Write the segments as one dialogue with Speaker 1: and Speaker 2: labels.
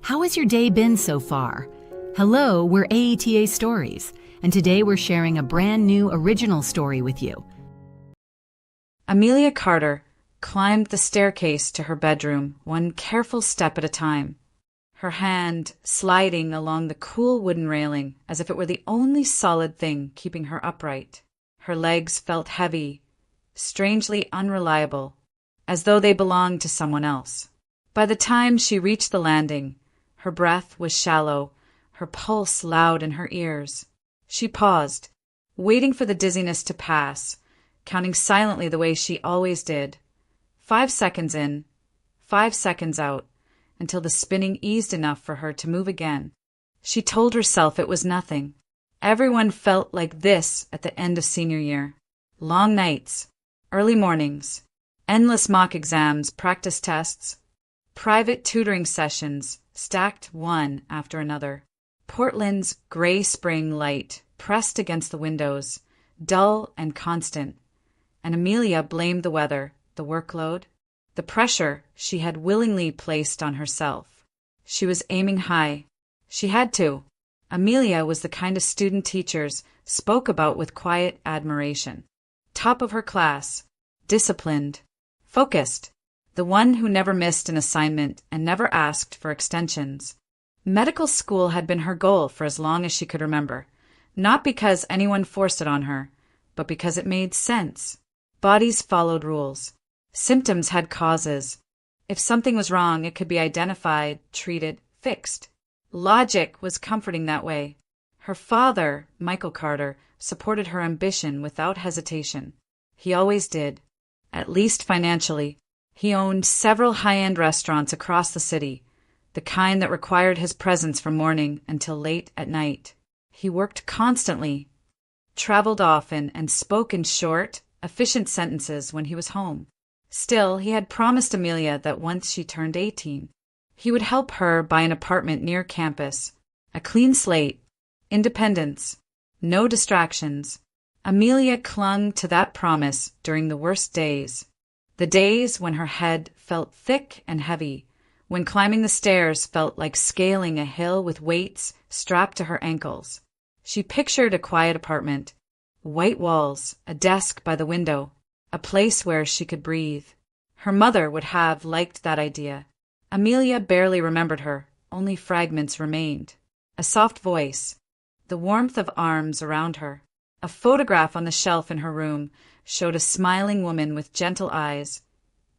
Speaker 1: How has your day been so far? Hello, we're AITA Stories, and today we're sharing a brand new original story with you.
Speaker 2: Amelia Carter climbed the staircase to her bedroom, one careful step at a time, her hand sliding along the cool wooden railing as if it were the only solid thing keeping her upright. Her legs felt heavy, strangely unreliable, as though they belonged to someone else. By the time she reached the landing, her breath was shallow, her pulse loud in her ears. She paused, waiting for the dizziness to pass, counting silently the way she always did. 5 seconds in, 5 seconds out, until the spinning eased enough for her to move again. She told herself it was nothing. Everyone felt like this at the end of senior year. Long nights, early mornings, endless mock exams, practice tests, private tutoring sessions, stacked one after another. Portland's gray spring light pressed against the windows, dull and constant, and Amelia blamed the weather, the workload, the pressure she had willingly placed on herself. She was aiming high. She had to. Amelia was the kind of student teachers spoke about with quiet admiration. Top of her class, disciplined, focused, the one who never missed an assignment and never asked for extensions. Medical school had been her goal for as long as she could remember, not because anyone forced it on her, but because it made sense. Bodies followed rules. Symptoms had causes. If something was wrong, it could be identified, treated, fixed. Logic was comforting that way. Her father, Michael Carter, supported her ambition without hesitation. He always did, at least financially. He owned several high-end restaurants across the city, the kind that required his presence from morning until late at night. He worked constantly, traveled often, and spoke in short, efficient sentences when he was home. Still, he had promised Amelia that once she turned 18, he would help her buy an apartment near campus, a clean slate, independence, no distractions. Amelia clung to that promise during the worst days. The days when her head felt thick and heavy, when climbing the stairs felt like scaling a hill with weights strapped to her ankles. She pictured a quiet apartment, white walls, a desk by the window, a place where she could breathe. Her mother would have liked that idea. Amelia barely remembered her, only fragments remained. A soft voice, the warmth of arms around her. A photograph on the shelf in her room showed a smiling woman with gentle eyes,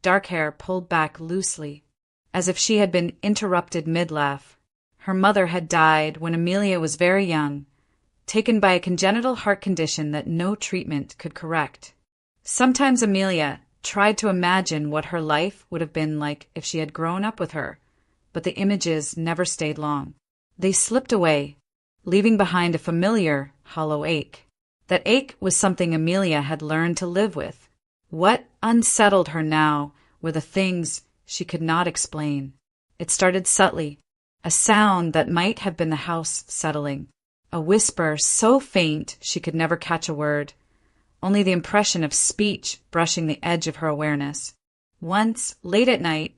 Speaker 2: dark hair pulled back loosely, as if she had been interrupted mid-laugh. Her mother had died when Amelia was very young, taken by a congenital heart condition that no treatment could correct. Sometimes Amelia tried to imagine what her life would have been like if she had grown up with her, but the images never stayed long. They slipped away, leaving behind a familiar, hollow ache. That ache was something Amelia had learned to live with. What unsettled her now were the things she could not explain. It started subtly, a sound that might have been the house settling, a whisper so faint she could never catch a word, only the impression of speech brushing the edge of her awareness. Once, late at night,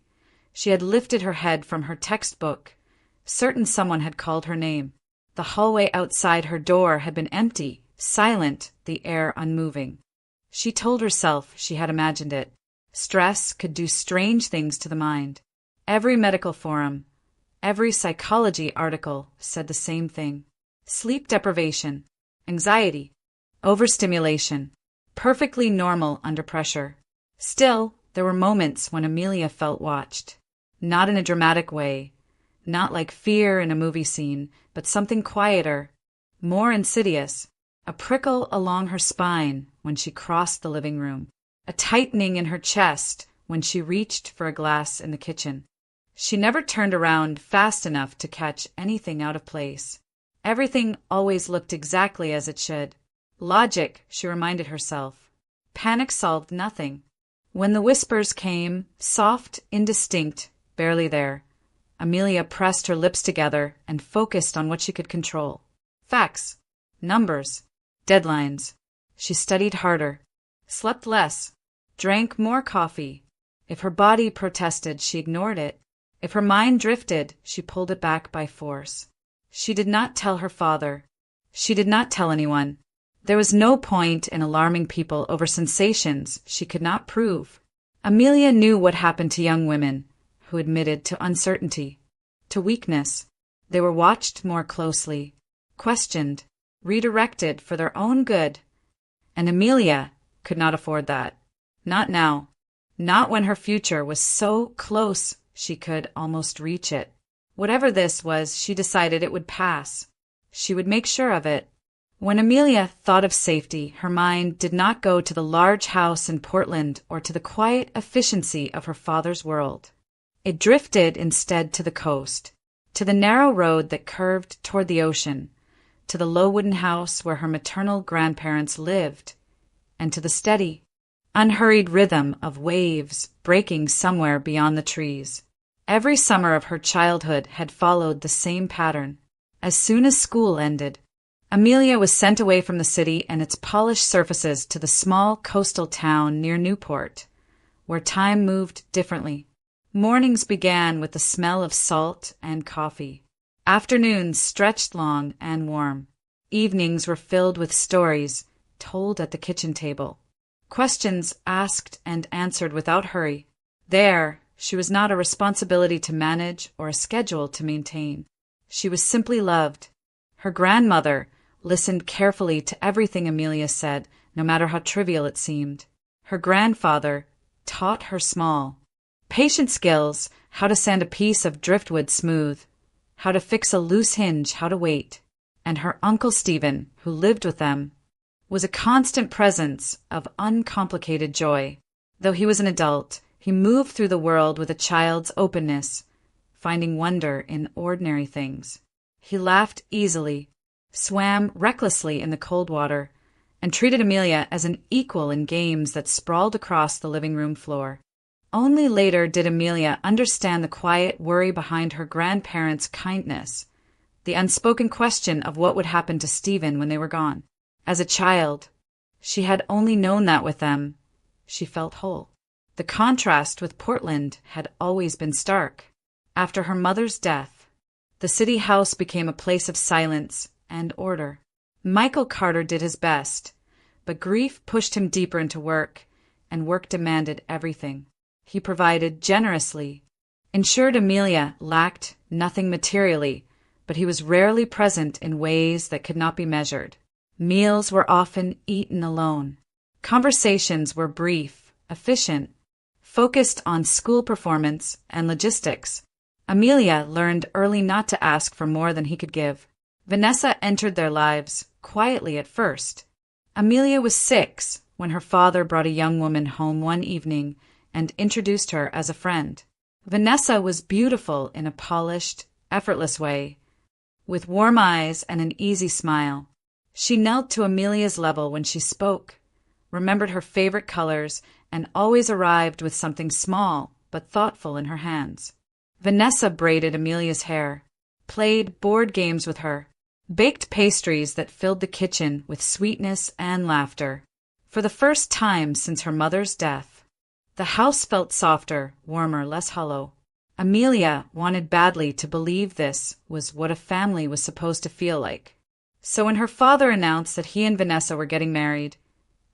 Speaker 2: she had lifted her head from her textbook, certain someone had called her name. The hallway outside her door had been empty, silent, the air unmoving. She told herself she had imagined it. Stress could do strange things to the mind. Every medical forum, every psychology article said the same thing. Sleep deprivation, anxiety, overstimulation, perfectly normal under pressure. Still, there were moments when Amelia felt watched. Not in a dramatic way, not like fear in a movie scene, but something quieter, more insidious. A prickle along her spine when she crossed the living room, a tightening in her chest when she reached for a glass in the kitchen. She never turned around fast enough to catch anything out of place. Everything always looked exactly as it should. Logic, she reminded herself. Panic solved nothing. When the whispers came, soft, indistinct, barely there, Amelia pressed her lips together and focused on what she could control. Facts, numbers, deadlines. She studied harder, slept less, drank more coffee. If her body protested, she ignored it. If her mind drifted, she pulled it back by force. She did not tell her father. She did not tell anyone. There was no point in alarming people over sensations she could not prove. Amelia knew what happened to young women who admitted to uncertainty, to weakness. They were watched more closely, questioned, redirected for their own good. And Amelia could not afford that. Not now. Not when her future was so close she could almost reach it. Whatever this was, she decided it would pass. She would make sure of it. When Amelia thought of safety, her mind did not go to the large house in Portland or to the quiet efficiency of her father's world. It drifted instead to the coast, to the narrow road that curved toward the ocean, to the low wooden house where her maternal grandparents lived, and to the steady, unhurried rhythm of waves breaking somewhere beyond the trees. Every summer of her childhood had followed the same pattern. As soon as school ended, Amelia was sent away from the city and its polished surfaces to the small coastal town near Newport, where time moved differently. Mornings began with the smell of salt and coffee. Afternoons stretched long and warm. Evenings were filled with stories told at the kitchen table. Questions asked and answered without hurry. There, she was not a responsibility to manage or a schedule to maintain. She was simply loved. Her grandmother listened carefully to everything Amelia said, no matter how trivial it seemed. Her grandfather taught her small, patient skills, how to sand a piece of driftwood smooth, how to fix a loose hinge, how to wait. And her Uncle Stephen, who lived with them, was a constant presence of uncomplicated joy. Though he was an adult, he moved through the world with a child's openness, finding wonder in ordinary things. He laughed easily, swam recklessly in the cold water, and treated Amelia as an equal in games that sprawled across the living room floor. Only later did Amelia understand the quiet worry behind her grandparents' kindness, the unspoken question of what would happen to Stephen when they were gone. As a child, she had only known that with them, she felt whole. The contrast with Portland had always been stark. After her mother's death, the city house became a place of silence and order. Michael Carter did his best, but grief pushed him deeper into work, and work demanded everything. He provided generously, ensured Amelia lacked nothing materially, but he was rarely present in ways that could not be measured. Meals were often eaten alone. Conversations were brief, efficient, focused on school performance and logistics. Amelia learned early not to ask for more than he could give. Vanessa entered their lives quietly at first. Amelia was 6 when her father brought a young woman home one evening and introduced her as a friend. Vanessa was beautiful in a polished, effortless way, with warm eyes and an easy smile. She knelt to Amelia's level when she spoke, remembered her favorite colors, and always arrived with something small but thoughtful in her hands. Vanessa braided Amelia's hair, played board games with her, baked pastries that filled the kitchen with sweetness and laughter. For the first time since her mother's death, the house felt softer, warmer, less hollow. Amelia wanted badly to believe this was what a family was supposed to feel like. So when her father announced that he and Vanessa were getting married,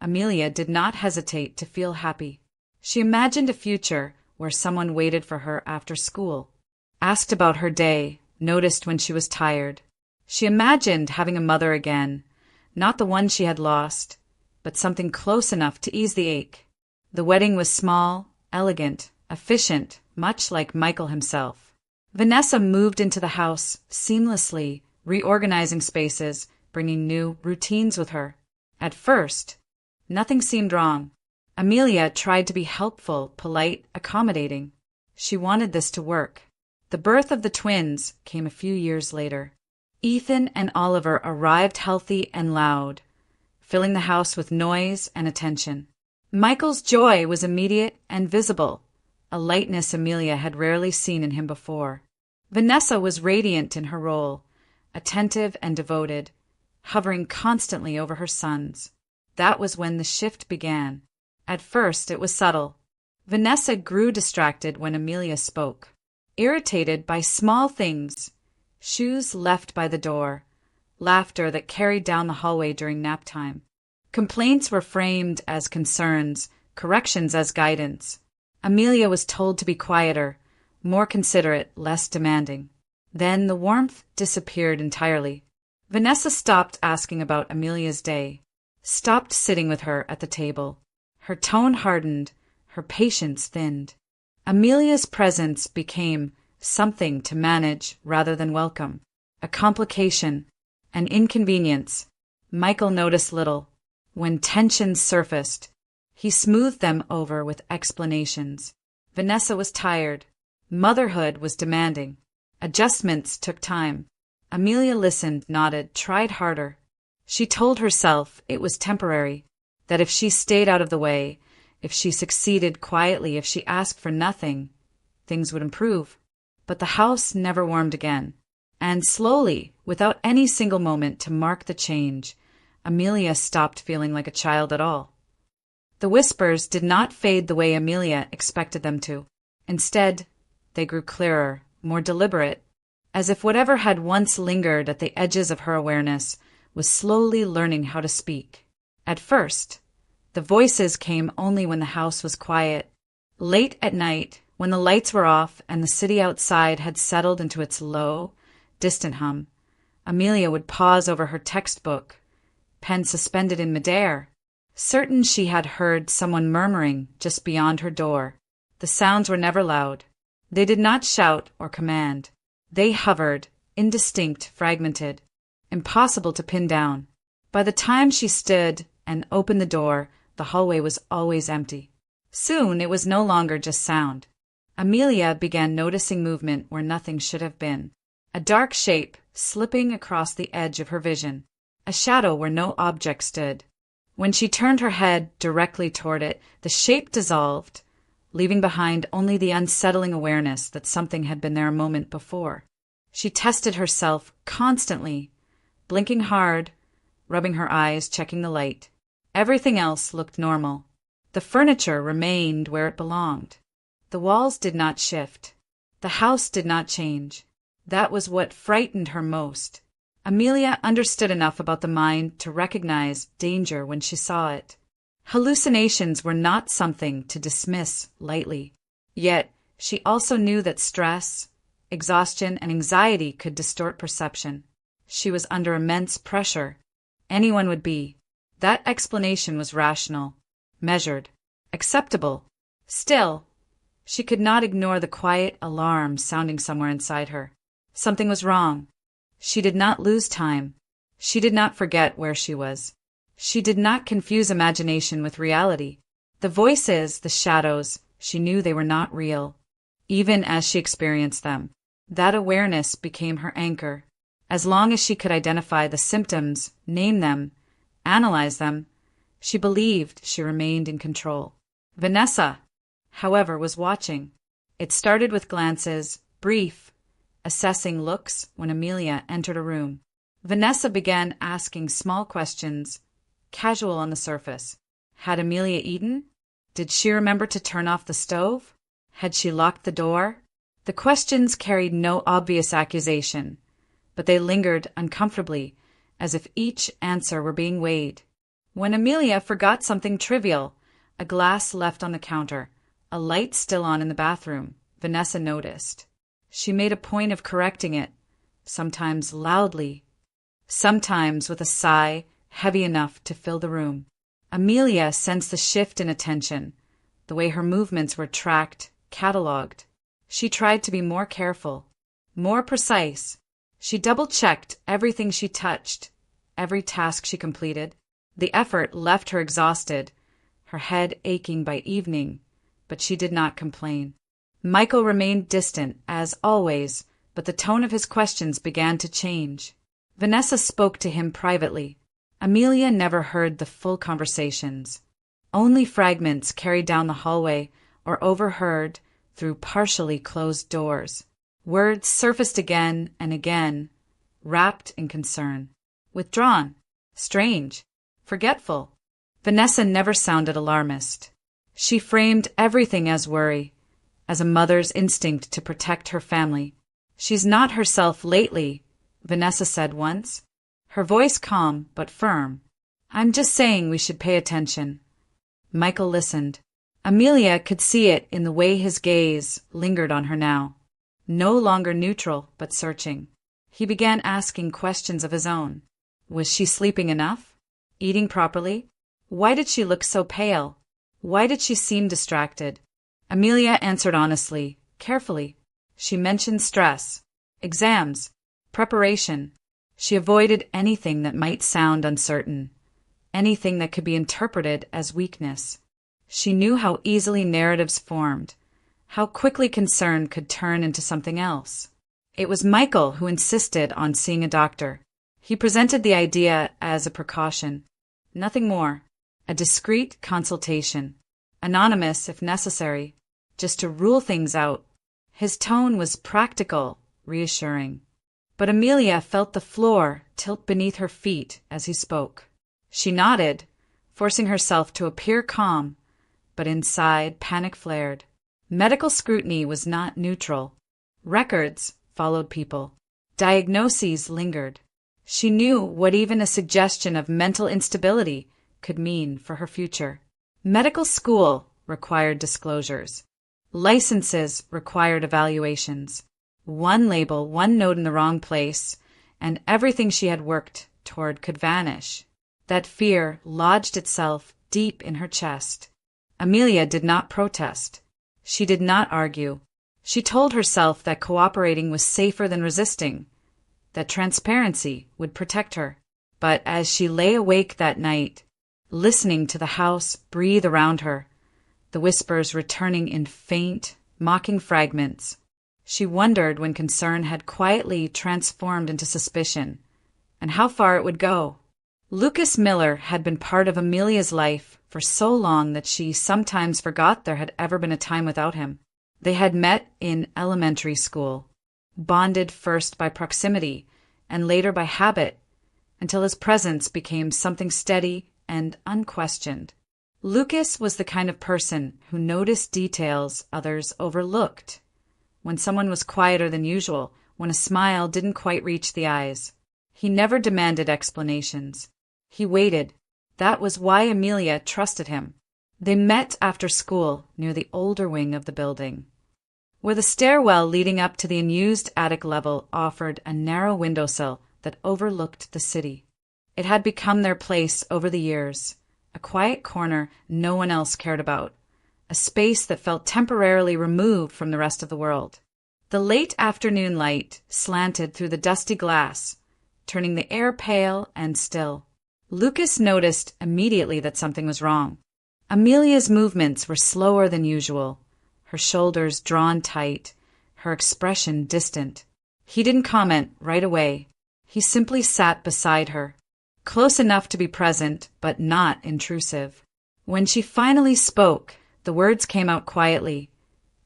Speaker 2: Amelia did not hesitate to feel happy. She imagined a future where someone waited for her after school, asked about her day, noticed when she was tired. She imagined having a mother again, not the one she had lost, but something close enough to ease the ache. The wedding was small, elegant, efficient, much like Michael himself. Vanessa moved into the house seamlessly, reorganizing spaces, bringing new routines with her. At first, nothing seemed wrong. Amelia tried to be helpful, polite, accommodating. She wanted this to work. The birth of the twins came a few years later. Ethan and Oliver arrived healthy and loud, filling the house with noise and attention. Michael's joy was immediate and visible, a lightness Amelia had rarely seen in him before. Vanessa was radiant in her role, attentive and devoted, hovering constantly over her sons. That was when the shift began. At first, it was subtle. Vanessa grew distracted when Amelia spoke. irritated by small things: shoes left by the door, laughter that carried down the hallway during nap time. Complaints were framed as concerns, corrections as guidance. Amelia was told to be quieter, more considerate, less demanding. Then the warmth disappeared entirely. Vanessa stopped asking about Amelia's day, stopped sitting with her at the table. Her tone hardened, her patience thinned. Amelia's presence became something to manage rather than welcome, a complication, an inconvenience. Michael noticed little. When tensions surfaced, he smoothed them over with explanations. Vanessa was tired. Motherhood was demanding. Adjustments took time. Amelia listened, nodded, tried harder. She told herself it was temporary, that if she stayed out of the way, if she succeeded quietly, if she asked for nothing, things would improve. But the house never warmed again. And slowly, without any single moment to mark the change, Amelia stopped feeling like a child at all. The whispers did not fade the way Amelia expected them to. Instead, they grew clearer, more deliberate, as if whatever had once lingered at the edges of her awareness was slowly learning how to speak. At first, the voices came only when the house was quiet. Late at night, when the lights were off and the city outside had settled into its low, distant hum, Amelia would pause over her textbook, pen suspended in midair, certain she had heard someone murmuring just beyond her door. The sounds were never loud. They did not shout or command. They hovered, indistinct, fragmented, impossible to pin down. By the time she stood and opened the door, the hallway was always empty. Soon it was no longer just sound. Amelia began noticing movement where nothing should have been. A dark shape slipping across the edge of her vision. A shadow where no object stood. When she turned her head directly toward it, the shape dissolved, leaving behind only the unsettling awareness that something had been there a moment before. She tested herself constantly, blinking hard, rubbing her eyes, checking the light. Everything else looked normal. The furniture remained where it belonged. The walls did not shift. The house did not change. That was what frightened her most. Amelia understood enough about the mind to recognize danger when she saw it. Hallucinations were not something to dismiss lightly. Yet, she also knew that stress, exhaustion, and anxiety could distort perception. She was under immense pressure. Anyone would be. That explanation was rational, measured, acceptable. Still, she could not ignore the quiet alarm sounding somewhere inside her. Something was wrong. She did not lose time. She did not forget where she was. She did not confuse imagination with reality. The voices, the shadows, she knew they were not real, even as she experienced them. That awareness became her anchor. As long as she could identify the symptoms, name them, analyze them, she believed she remained in control. Vanessa, however, was watching. It started with glances, brief, assessing looks when Amelia entered a room. Vanessa began asking small questions, casual on the surface. Had Amelia eaten? Did she remember to turn off the stove? Had she locked the door? The questions carried no obvious accusation, but they lingered uncomfortably, as if each answer were being weighed. When Amelia forgot something trivial, a glass left on the counter, a light still on in the bathroom, Vanessa noticed. She made a point of correcting it, sometimes loudly, sometimes with a sigh heavy enough to fill the room. Amelia sensed the shift in attention, the way her movements were tracked, catalogued. She tried to be more careful, more precise. She double-checked everything she touched, every task she completed. The effort left her exhausted, her head aching by evening, but she did not complain. Michael remained distant, as always, but the tone of his questions began to change. Vanessa spoke to him privately. Amelia never heard the full conversations. Only fragments carried down the hallway or overheard through partially closed doors. Words surfaced again and again, wrapped in concern. Withdrawn, strange, forgetful. Vanessa never sounded alarmist. She framed everything as worry, as a mother's instinct to protect her family. "She's not herself lately," Vanessa said once, her voice calm but firm. "I'm just saying we should pay attention." Michael listened. Amelia could see it in the way his gaze lingered on her now. No longer neutral, but searching. He began asking questions of his own. Was she sleeping enough? Eating properly? Why did she look so pale? Why did she seem distracted? Amelia answered honestly, carefully. She mentioned stress, exams, preparation. She avoided anything that might sound uncertain, anything that could be interpreted as weakness. She knew how easily narratives formed, how quickly concern could turn into something else. It was Michael who insisted on seeing a doctor. He presented the idea as a precaution, nothing more, a discreet consultation, anonymous if necessary, just to rule things out. His tone was practical, reassuring. But Amelia felt the floor tilt beneath her feet as he spoke. She nodded, forcing herself to appear calm, but inside panic flared. Medical scrutiny was not neutral. Records followed people. Diagnoses lingered. She knew what even a suggestion of mental instability could mean for her future. Medical school required disclosures. Licenses required evaluations. One label, one note in the wrong place, and everything she had worked toward could vanish. That fear lodged itself deep in her chest. Amelia did not protest. She did not argue. She told herself that cooperating was safer than resisting, that transparency would protect her. But as she lay awake that night, listening to the house breathe around her, the whispers returning in faint, mocking fragments, she wondered when concern had quietly transformed into suspicion, and how far it would go. Lucas Miller had been part of Amelia's life for so long that she sometimes forgot there had ever been a time without him. They had met in elementary school, bonded first by proximity and later by habit, until his presence became something steady and unquestioned. Lucas was the kind of person who noticed details others overlooked. When someone was quieter than usual, when a smile didn't quite reach the eyes, he never demanded explanations. He waited. That was why Amelia trusted him. They met after school near the older wing of the building, where the stairwell leading up to the unused attic level offered a narrow windowsill that overlooked the city. It had become their place over the years, a quiet corner no one else cared about, a space that felt temporarily removed from the rest of the world. The late afternoon light slanted through the dusty glass, turning the air pale and still. Lucas noticed immediately that something was wrong. Amelia's movements were slower than usual, her shoulders drawn tight, her expression distant. He didn't comment right away. He simply sat beside her, close enough to be present, but not intrusive. When she finally spoke, the words came out quietly,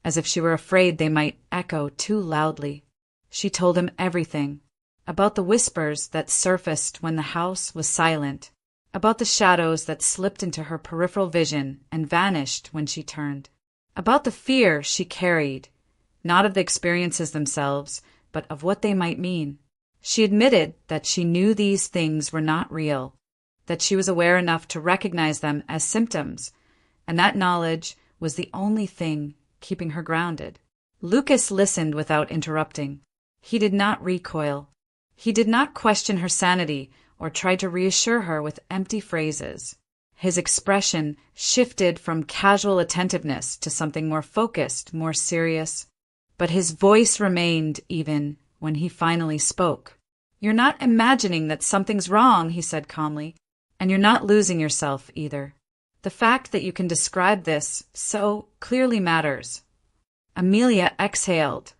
Speaker 2: as if she were afraid they might echo too loudly. She told him everything, about the whispers that surfaced when the house was silent, about the shadows that slipped into her peripheral vision and vanished when she turned, about the fear she carried, not of the experiences themselves, but of what they might mean. She admitted that she knew these things were not real, that she was aware enough to recognize them as symptoms, and that knowledge was the only thing keeping her grounded. Lucas listened without interrupting. He did not recoil. He did not question her sanity or try to reassure her with empty phrases. His expression shifted from casual attentiveness to something more focused, more serious. But his voice remained even when he finally spoke. "You're not imagining that something's wrong," he said calmly, "and you're not losing yourself either. The fact that you can describe this so clearly matters." Amelia exhaled,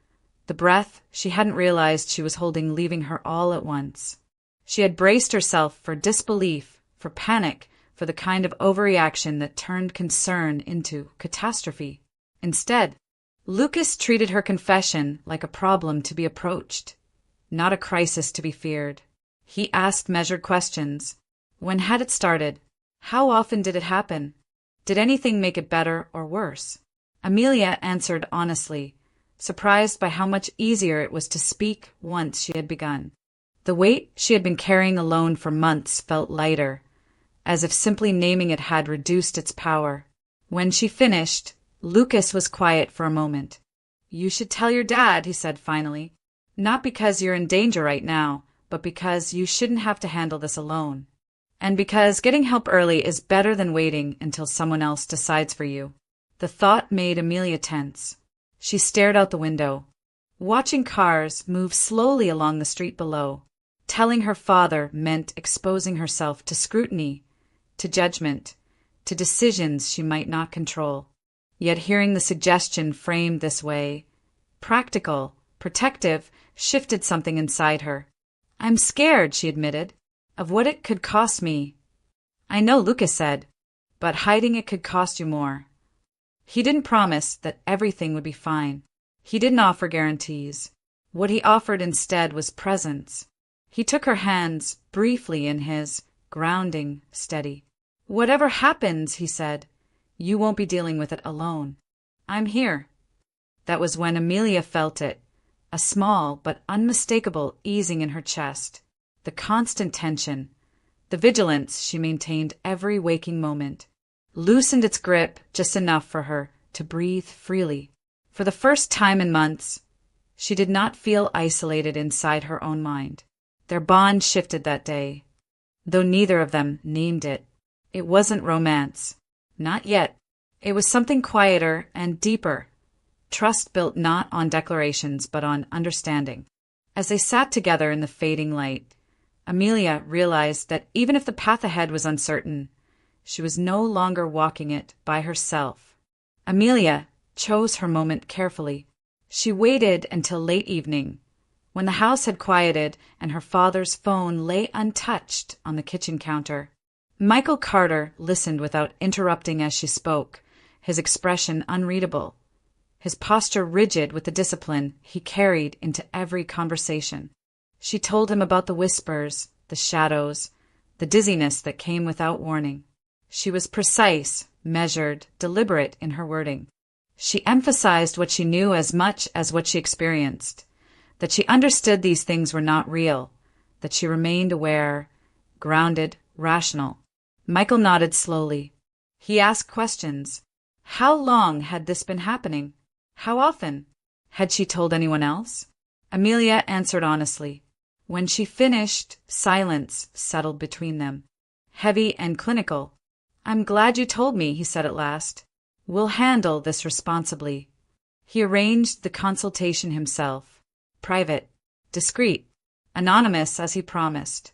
Speaker 2: the breath she hadn't realized she was holding leaving her all at once. She had braced herself for disbelief, for panic, for the kind of overreaction that turned concern into catastrophe. Instead, Lucas treated her confession like a problem to be approached, not a crisis to be feared. He asked measured questions. When had it started? How often did it happen? Did anything make it better or worse? Amelia answered honestly, surprised by how much easier it was to speak once she had begun. The weight she had been carrying alone for months felt lighter, as if simply naming it had reduced its power. When she finished, Lucas was quiet for a moment. "You should tell your dad," he said finally. "Not because you're in danger right now, but because you shouldn't have to handle this alone. And because getting help early is better than waiting until someone else decides for you." The thought made Amelia tense. She stared out the window, watching cars move slowly along the street below. Telling her father meant exposing herself to scrutiny, to judgment, to decisions she might not control. Yet hearing the suggestion framed this way, practical, protective, shifted something inside her. "I'm scared," she admitted, "of what it could cost me." "I know," Lucas said, "but hiding it could cost you more." He didn't promise that everything would be fine. He didn't offer guarantees. What he offered instead was presence. He took her hands briefly in his, grounding, steady. "Whatever happens," he said, "you won't be dealing with it alone. I'm here." That was when Amelia felt it, a small but unmistakable easing in her chest. The constant tension, the vigilance she maintained every waking moment, loosened its grip just enough for her to breathe freely. For the first time in months, she did not feel isolated inside her own mind. Their bond shifted that day, though neither of them named it. It wasn't romance. Not yet. It was something quieter and deeper. Trust built not on declarations but on understanding. As they sat together in the fading light, Amelia realized that even if the path ahead was uncertain, she was no longer walking it by herself. Amelia chose her moment carefully. She waited until late evening, when the house had quieted and her father's phone lay untouched on the kitchen counter. Michael Carter listened without interrupting as she spoke, his expression unreadable, his posture rigid with the discipline he carried into every conversation. She told him about the whispers, the shadows, the dizziness that came without warning. She was precise, measured, deliberate in her wording. She emphasized what she knew as much as what she experienced, that she understood these things were not real, that she remained aware, grounded, rational. Michael nodded slowly. He asked questions. How long had this been happening? How often? Had she told anyone else? Amelia answered honestly. When she finished, silence settled between them, heavy and clinical. "I'm glad you told me," he said at last. "We'll handle this responsibly." He arranged the consultation himself. Private, discreet, anonymous as he promised.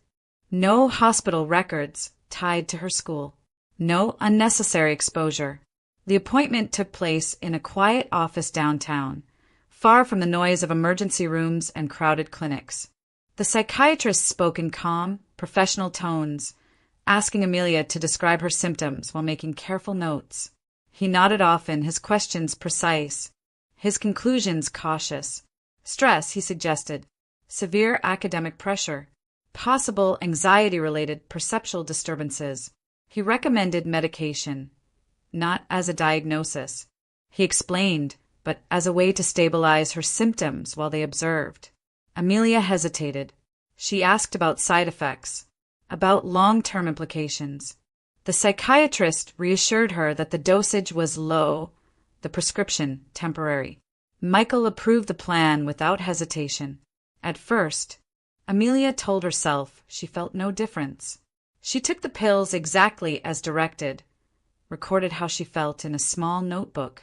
Speaker 2: No hospital records tied to her school. No unnecessary exposure. The appointment took place in a quiet office downtown, far from the noise of emergency rooms and crowded clinics. The psychiatrist spoke in calm, professional tones, asking Amelia to describe her symptoms while making careful notes. He nodded often, his questions precise, his conclusions cautious. Stress, he suggested. Severe academic pressure. Possible anxiety-related perceptual disturbances. He recommended medication, not as a diagnosis. He explained, but as a way to stabilize her symptoms while they observed. Amelia hesitated. She asked about side effects, about long-term implications. The psychiatrist reassured her that the dosage was low, the prescription temporary. Michael approved the plan without hesitation. At first, Amelia told herself she felt no difference. She took the pills exactly as directed, recorded how she felt in a small notebook,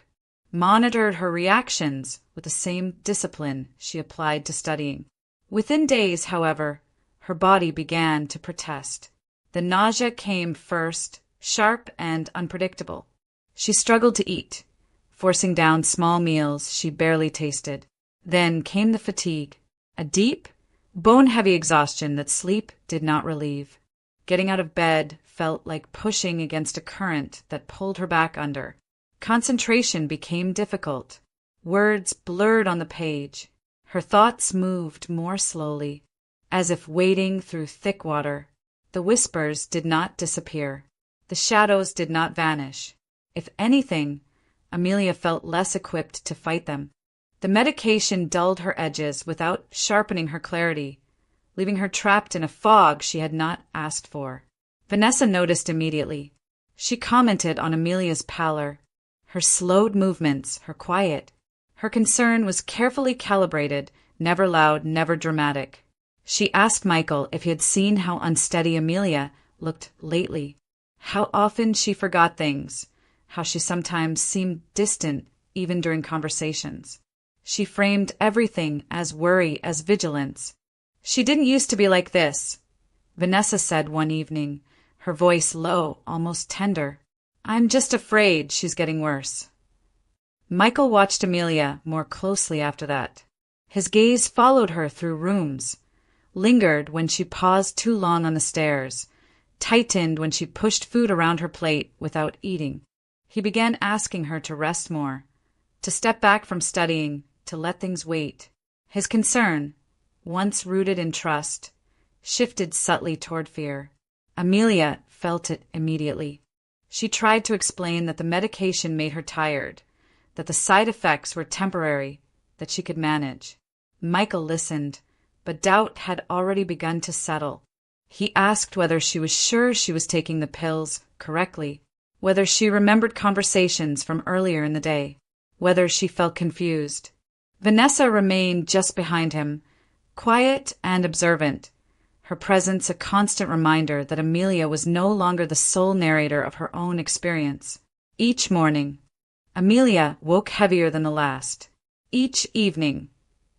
Speaker 2: monitored her reactions with the same discipline she applied to studying. Within days, however, her body began to protest. The nausea came first, sharp and unpredictable. She struggled to eat, forcing down small meals she barely tasted. Then came the fatigue, a deep, bone-heavy exhaustion that sleep did not relieve. Getting out of bed felt like pushing against a current that pulled her back under. Concentration became difficult. Words blurred on the page. Her thoughts moved more slowly, as if wading through thick water. The whispers did not disappear. The shadows did not vanish. If anything, Amelia felt less equipped to fight them. The medication dulled her edges without sharpening her clarity, leaving her trapped in a fog she had not asked for. Vanessa noticed immediately. She commented on Amelia's pallor, her slowed movements, her quiet. Her concern was carefully calibrated, never loud, never dramatic. She asked Michael if he had seen how unsteady Amelia looked lately, how often she forgot things, how she sometimes seemed distant even during conversations. She framed everything as worry, as vigilance. "She didn't used to be like this," Vanessa said one evening, her voice low, almost tender. "I'm just afraid she's getting worse." Michael watched Amelia more closely after that. His gaze followed her through rooms, lingered when she paused too long on the stairs, tightened when she pushed food around her plate without eating. He began asking her to rest more, to step back from studying, to let things wait. His concern, once rooted in trust, shifted subtly toward fear. Amelia felt it immediately. She tried to explain that the medication made her tired, that the side effects were temporary, that she could manage. Michael listened, but doubt had already begun to settle. He asked whether she was sure she was taking the pills correctly, whether she remembered conversations from earlier in the day, whether she felt confused. Vanessa remained just behind him, quiet and observant, her presence a constant reminder that Amelia was no longer the sole narrator of her own experience. Each morning, Amelia woke heavier than the last. Each evening,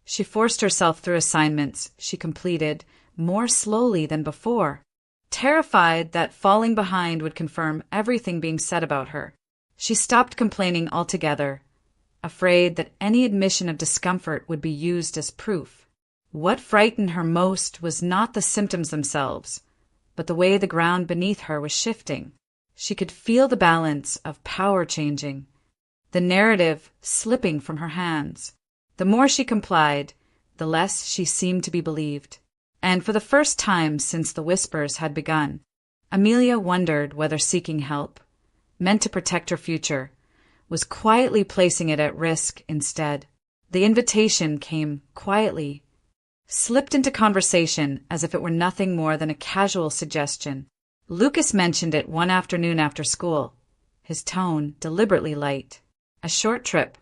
Speaker 2: she forced herself through assignments she completed more slowly than before, terrified that falling behind would confirm everything being said about her. She stopped complaining altogether, afraid that any admission of discomfort would be used as proof. What frightened her most was not the symptoms themselves, but the way the ground beneath her was shifting. She could feel the balance of power changing, the narrative slipping from her hands. The more she complied, the less she seemed to be believed. And for the first time since the whispers had begun, Amelia wondered whether seeking help, meant to protect her future, was quietly placing it at risk instead. The invitation came quietly, slipped into conversation as if it were nothing more than a casual suggestion. Lucas mentioned it one afternoon after school, his tone deliberately light. A short trip,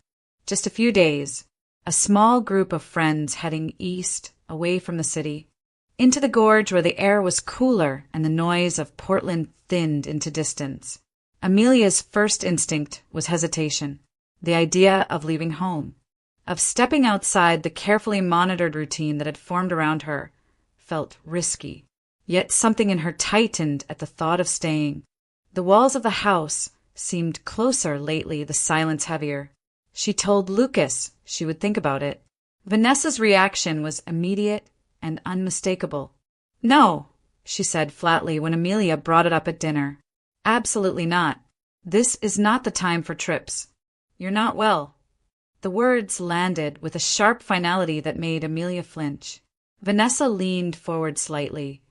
Speaker 2: just a few days, a small group of friends heading east, away from the city, into the gorge where the air was cooler and the noise of Portland thinned into distance. Amelia's first instinct was hesitation, the idea of leaving home, of stepping outside the carefully monitored routine that had formed around her, felt risky. Yet something in her tightened at the thought of staying. The walls of the house seemed closer lately, the silence heavier. She told Lucas she would think about it. Vanessa's reaction was immediate and unmistakable. "No," she said flatly when Amelia brought it up at dinner. "Absolutely not. This is not the time for trips. You're not well." The words landed with a sharp finality that made Amelia flinch. Vanessa leaned forward slightly,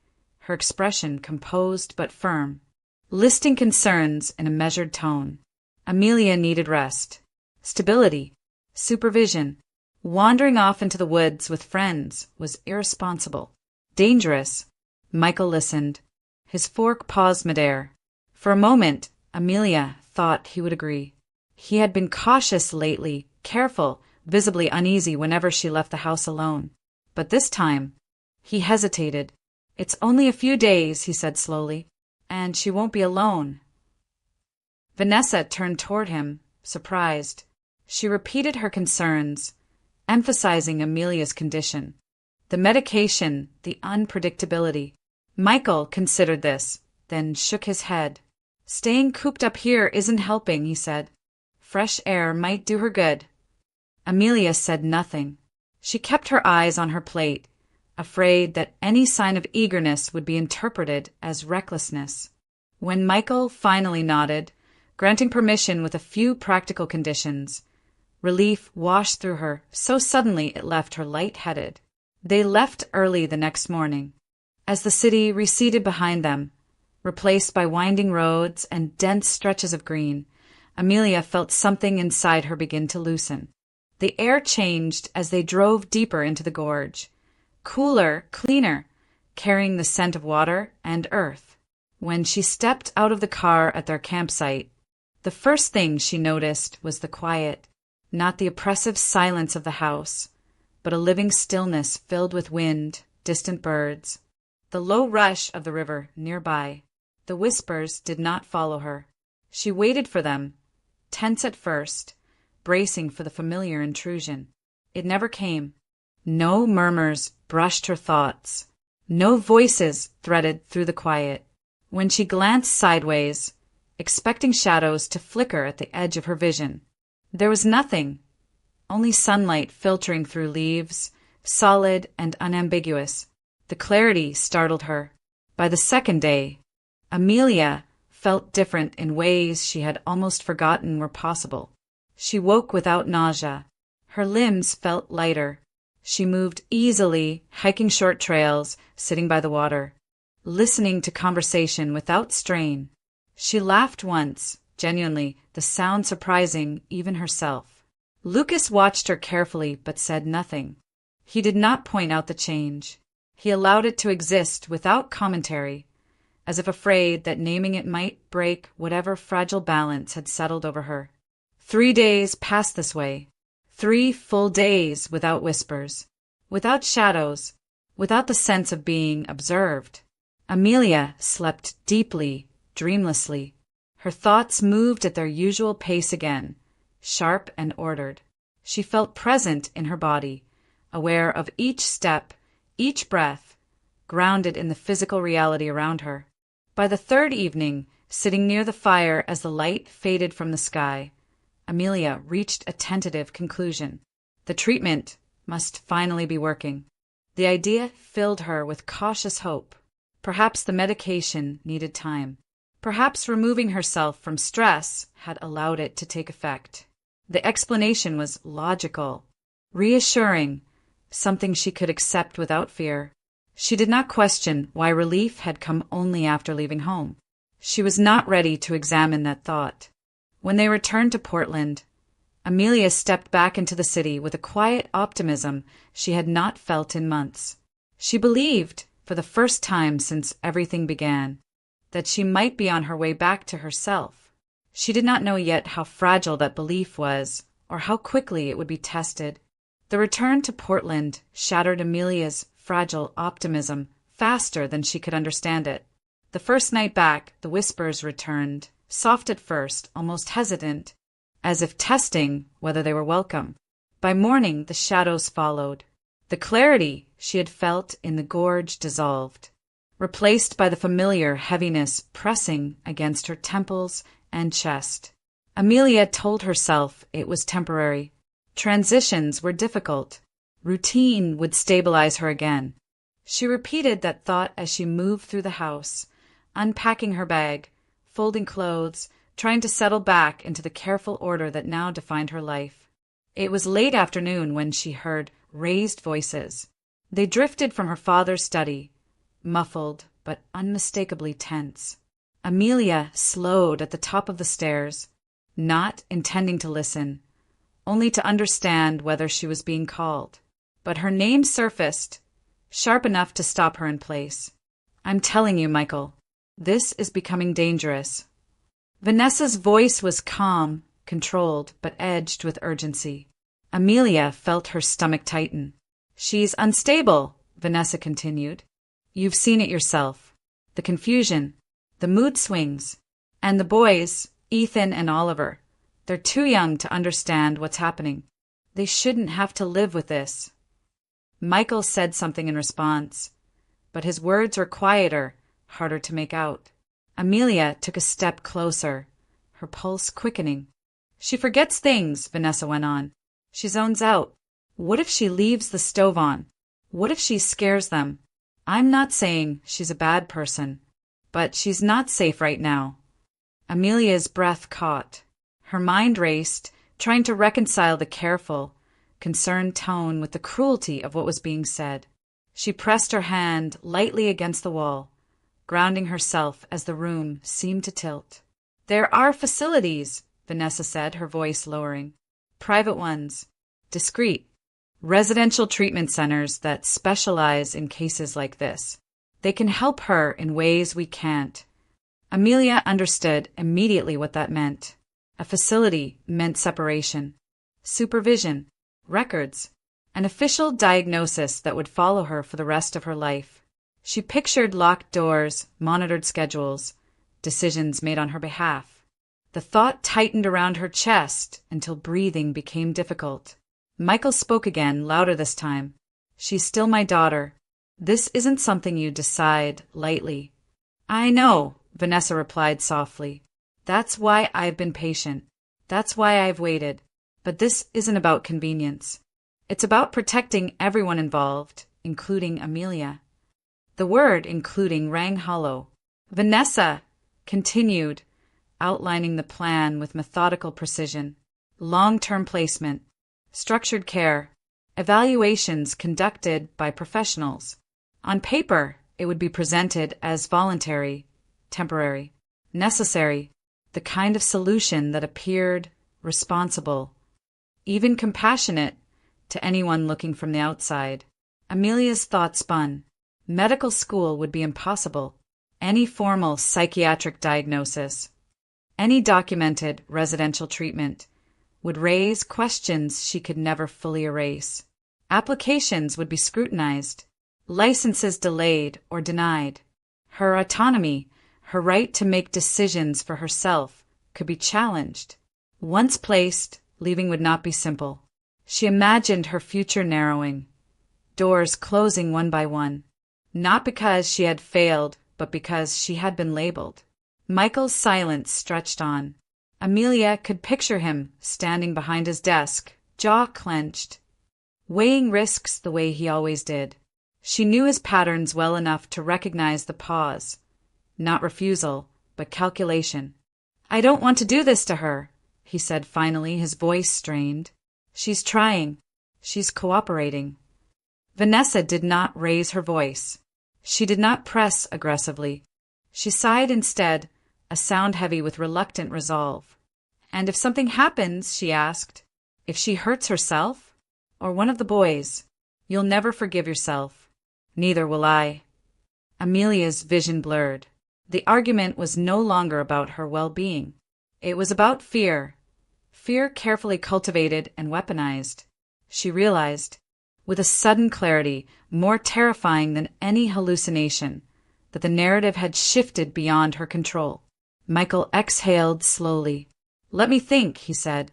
Speaker 2: her expression composed but firm, listing concerns in a measured tone. Amelia needed rest, stability, supervision. Wandering off into the woods with friends was irresponsible, dangerous. Michael listened, his fork paused midair. For a moment, Amelia thought he would agree. He had been cautious lately, careful, visibly uneasy whenever she left the house alone. But this time, he hesitated. "It's only a few days," he said slowly, "and she won't be alone." Vanessa turned toward him, surprised. She repeated her concerns, emphasizing Amelia's condition, the medication, the unpredictability. Michael considered this, then shook his head. "Staying cooped up here isn't helping," he said. "Fresh air might do her good." Amelia said nothing. She kept her eyes on her plate, afraid that any sign of eagerness would be interpreted as recklessness. When Michael finally nodded, granting permission with a few practical conditions, relief washed through her so suddenly it left her light-headed. They left early the next morning. As the city receded behind them, replaced by winding roads and dense stretches of green, Amelia felt something inside her begin to loosen. The air changed as they drove deeper into the gorge. Cooler, cleaner, carrying the scent of water and earth. When she stepped out of the car at their campsite, the first thing she noticed was the quiet, not the oppressive silence of the house, but a living stillness filled with wind, distant birds, the low rush of the river nearby. The whispers did not follow her. She waited for them, tense at first, bracing for the familiar intrusion. It never came. No murmurs brushed her thoughts. No voices threaded through the quiet. When she glanced sideways, expecting shadows to flicker at the edge of her vision, there was nothing, only sunlight filtering through leaves, solid and unambiguous. The clarity startled her. By the second day, Amelia felt different in ways she had almost forgotten were possible. She woke without nausea. Her limbs felt lighter. She moved easily, hiking short trails, sitting by the water, listening to conversation without strain. She laughed once, genuinely, the sound surprising even herself. Lucas watched her carefully but said nothing. He did not point out the change. He allowed it to exist without commentary, as if afraid that naming it might break whatever fragile balance had settled over her. 3 days passed this way. 3 full days without whispers, without shadows, without the sense of being observed. Amelia slept deeply, dreamlessly. Her thoughts moved at their usual pace again, sharp and ordered. She felt present in her body, aware of each step, each breath, grounded in the physical reality around her. By the 3rd evening, sitting near the fire as the light faded from the sky, Amelia reached a tentative conclusion. The treatment must finally be working. The idea filled her with cautious hope. Perhaps the medication needed time. Perhaps removing herself from stress had allowed it to take effect. The explanation was logical, reassuring, something she could accept without fear. She did not question why relief had come only after leaving home. She was not ready to examine that thought. When they returned to Portland, Amelia stepped back into the city with a quiet optimism she had not felt in months. She believed, for the first time since everything began, that she might be on her way back to herself. She did not know yet how fragile that belief was, or how quickly it would be tested. The return to Portland shattered Amelia's fragile optimism faster than she could understand it. The first night back, the whispers returned, soft at first, almost hesitant, as if testing whether they were welcome. By morning, the shadows followed. The clarity she had felt in the gorge dissolved, replaced by the familiar heaviness pressing against her temples and chest. Amelia told herself it was temporary. Transitions were difficult. Routine would stabilize her again. She repeated that thought as she moved through the house, unpacking her bag, folding clothes, trying to settle back into the careful order that now defined her life. It was late afternoon when she heard raised voices. They drifted from her father's study, muffled but unmistakably tense. Amelia slowed at the top of the stairs, not intending to listen, only to understand whether she was being called. But her name surfaced, sharp enough to stop her in place. "I'm telling you, Michael, this is becoming dangerous." Vanessa's voice was calm, controlled, but edged with urgency. Amelia felt her stomach tighten. "She's unstable," Vanessa continued. "You've seen it yourself. The confusion, the mood swings, and the boys, Ethan and Oliver, they're too young to understand what's happening. They shouldn't have to live with this." Michael said something in response, but his words were quieter, harder to make out. Amelia took a step closer, her pulse quickening. "She forgets things," Vanessa went on. "She zones out. What if she leaves the stove on? What if she scares them? I'm not saying she's a bad person, but she's not safe right now." Amelia's breath caught. Her mind raced, trying to reconcile the careful, concerned tone with the cruelty of what was being said. She pressed her hand lightly against the wall, grounding herself as the room seemed to tilt. "There are facilities," Vanessa said, her voice lowering. Private ones. Discreet. Residential treatment centers that specialize in cases like this. They can help her in ways we can't. Amelia understood immediately what that meant. A facility meant separation, supervision, records, an official diagnosis that would follow her for the rest of her life. She pictured locked doors, monitored schedules, decisions made on her behalf. The thought tightened around her chest until breathing became difficult. Michael spoke again, louder this time. She's still my daughter. This isn't something you decide lightly. I know, Vanessa replied softly. That's why I've been patient. That's why I've waited. But this isn't about convenience. It's about protecting everyone involved, including Amelia. The word including rang hollow. Vanessa continued, outlining the plan with methodical precision. Long-term placement, structured care, evaluations conducted by professionals. On paper, it would be presented as voluntary, temporary, necessary, the kind of solution that appeared responsible, even compassionate to anyone looking from the outside. Amelia's thought spun. Medical school would be impossible. Any formal psychiatric diagnosis, any documented residential treatment, would raise questions she could never fully erase. Applications would be scrutinized, licenses delayed or denied. Her autonomy, her right to make decisions for herself, could be challenged. Once placed, leaving would not be simple. She imagined her future narrowing, doors closing one by one, not because she had failed, but because she had been labeled. Michael's silence stretched on. Amelia could picture him standing behind his desk, jaw clenched, weighing risks the way he always did. She knew his patterns well enough to recognize the pause. Not refusal, but calculation. I don't want to do this to her, he said finally, his voice strained. She's trying. She's cooperating. Vanessa did not raise her voice. She did not press aggressively. She sighed instead, a sound heavy with reluctant resolve. And if something happens, she asked, if she hurts herself? Or one of the boys? You'll never forgive yourself. Neither will I. Amelia's vision blurred. The argument was no longer about her well-being. It was about fear. Fear carefully cultivated and weaponized. She realized, with a sudden clarity, more terrifying than any hallucination, that the narrative had shifted beyond her control. Michael exhaled slowly. Let me think, he said.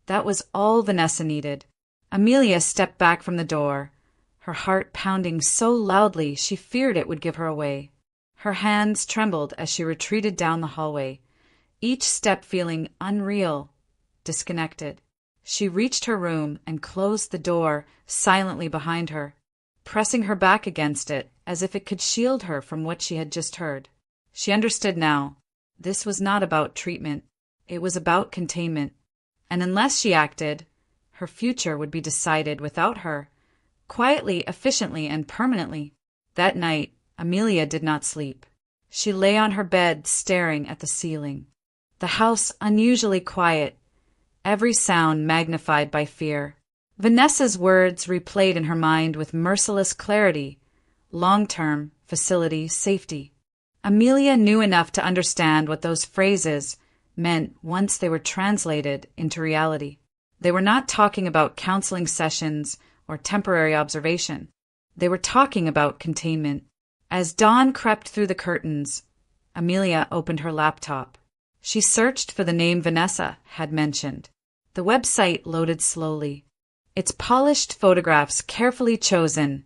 Speaker 2: That was all Vanessa needed. Amelia stepped back from the door, her heart pounding so loudly she feared it would give her away. Her hands trembled as she retreated down the hallway, each step feeling unreal, disconnected. She reached her room and closed the door silently behind her, pressing her back against it as if it could shield her from what she had just heard. She understood now. This was not about treatment. It was about containment. And unless she acted, her future would be decided without her, quietly, efficiently, and permanently. That night, Amelia did not sleep. She lay on her bed staring at the ceiling. The house unusually quiet, every sound magnified by fear. Vanessa's words replayed in her mind with merciless clarity. Long-term, facility, safety. Amelia knew enough to understand what those phrases meant once they were translated into reality. They were not talking about counseling sessions or temporary observation. They were talking about containment. As dawn crept through the curtains, Amelia opened her laptop. She searched for the name Vanessa had mentioned. The website loaded slowly. Its polished photographs carefully chosen.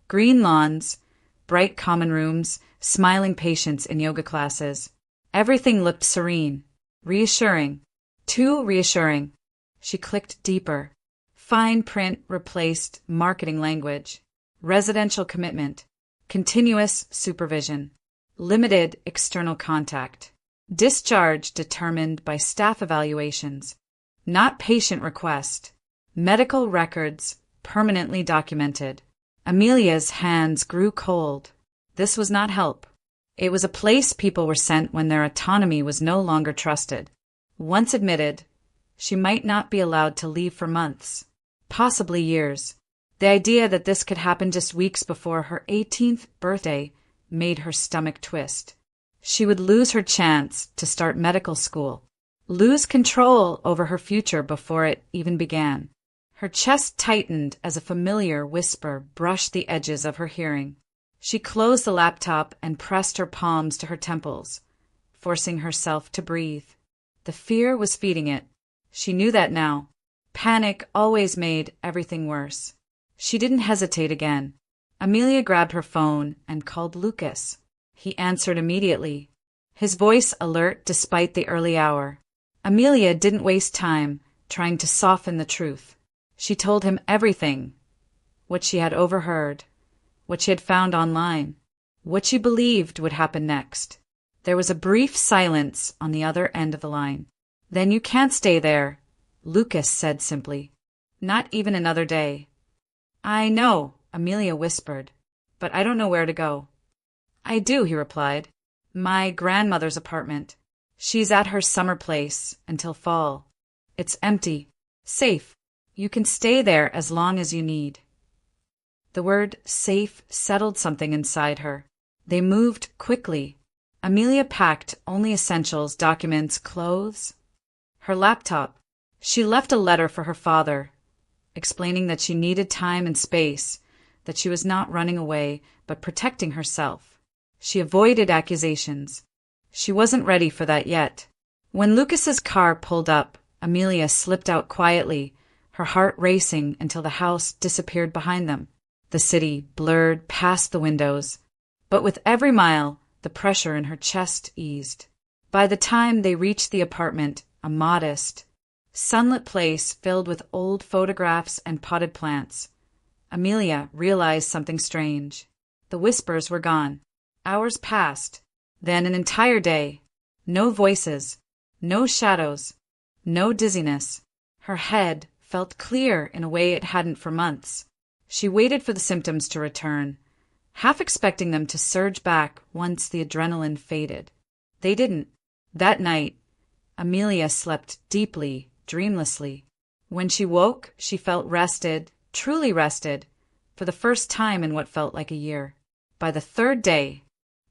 Speaker 2: Green lawns, bright common rooms, smiling patients in yoga classes. Everything looked serene, reassuring, too reassuring. She clicked deeper. Fine print replaced marketing language. Residential commitment. Continuous supervision. Limited external contact. Discharge determined by staff evaluations. Not patient request. Medical records permanently documented. Amelia's hands grew cold. This was not help. It was a place people were sent when their autonomy was no longer trusted. Once admitted, She might not be allowed to leave for months, possibly years. The idea that this could happen just weeks before her 18th birthday made her stomach twist. She would lose her chance to start medical school, lose control over her future before it even began. Her chest tightened as a familiar whisper brushed the edges of her hearing. She closed the laptop and pressed her palms to her temples, forcing herself to breathe. The fear was feeding it. She knew that now. Panic always made everything worse. She didn't hesitate again. Amelia grabbed her phone and called Lucas. He answered immediately, his voice alert despite the early hour. Amelia didn't waste time trying to soften the truth. She told him everything, what she had overheard, what she had found online, what she believed would happen next. There was a brief silence on the other end of the line. "Then you can't stay there," Lucas said simply. "Not even another day." "I know," Amelia whispered, "but I don't know where to go." "I do," he replied. "My grandmother's apartment. She's at her summer place until fall. It's empty, safe. You can stay there as long as you need." The word safe settled something inside her. They moved quickly. Amelia packed only essentials, documents, clothes. Her laptop. She left a letter for her father, explaining that she needed time and space, that she was not running away, but protecting herself. She avoided accusations. She wasn't ready for that yet. When Lucas's car pulled up, Amelia slipped out quietly, her heart racing until the house disappeared behind them. The city blurred past the windows, but with every mile, the pressure in her chest eased. By the time they reached the apartment, a modest, sunlit place filled with old photographs and potted plants, Amelia realized something strange. The whispers were gone. Hours passed, then an entire day. No voices, no shadows, no dizziness. Her head felt clear in a way it hadn't for months. She waited for the symptoms to return, half expecting them to surge back once the adrenaline faded. They didn't. That night, Amelia slept deeply, dreamlessly. When she woke, she felt rested, truly rested, for the first time in what felt like a year. By the third day,